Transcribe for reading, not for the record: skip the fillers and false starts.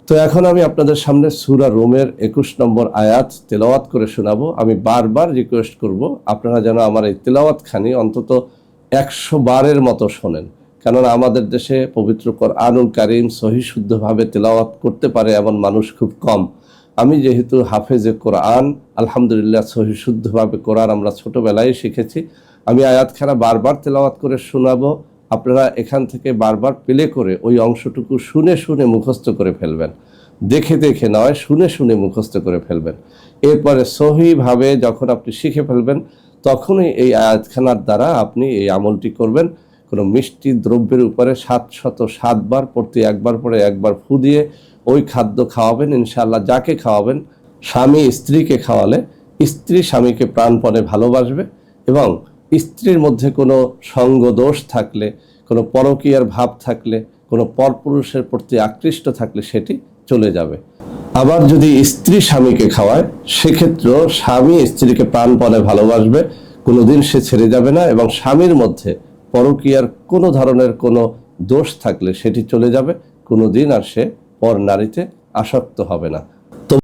তো এখন আমি আপনাদের সামনে সূরা রুমের 21 নম্বর আয়াত তেলাওয়াত করে শোনাবো। আমি বারবার রিকোয়েস্ট করব আপনারা যেন আমার এই তেলাওয়াতখানি অন্তত 100 বারের মতো শোনেন, কেননা আমাদের দেশে পবিত্র কোরআনুল কারীম সহি শুদ্ধভাবে তেলাওয়াত করতে পারে এমন মানুষ খুব কম। আমি যেহেতু হাফেজে কোরআন, আলহামদুলিল্লাহ সহি শুদ্ধভাবে কোরআন আমরা ছোটোবেলায় শিখেছি, আমি আয়াতখানা বারবার তেলাওয়াত করে শোনাবো। আপনারা এখান থেকে বারবার প্লে করে ওই অংশটুকু শুনে শুনে মুখস্থ করে ফেলবেন, দেখে দেখে নয়, শুনে শুনে মুখস্থ করে ফেলবেন। এরপরে সহিভাবে যখন আপনি শিখে ফেলবেন তখনই এই আয়াতখানার দ্বারা আপনি এই আমলটি করবেন। কোনো মিষ্টি দ্রব্যের উপরে 707 বার প্রতি একবার পরে একবার ফু দিয়ে ওই খাদ্য খাওয়াবেন। ইনশাআল্লাহ যাকে খাওয়াবেন, স্বামী স্ত্রীকে খাওয়ালে স্ত্রী স্বামীকে প্রাণপণে ভালোবাসবে এবং স্ত্রীর মধ্যে কোনো সঙ্গ দোষ থাকলে, কোনো পরকীয়ার ভাব থাকলে, কোনো পরপুরুষের প্রতি আকৃষ্ট থাকলে সেটি চলে যাবে। আবার যদি স্ত্রী স্বামীকে খাওয়ায়, সেক্ষেত্রেও স্বামী স্ত্রীকে প্রাণপণে ভালোবাসবে, কোনোদিন সে ছেড়ে যাবে না, এবং স্বামীর মধ্যে পরকীয়ার কোনো ধরনের কোনো দোষ থাকলে সেটি চলে যাবে, কোনোদিন আর সে পর নারীতে আসক্ত হবে না।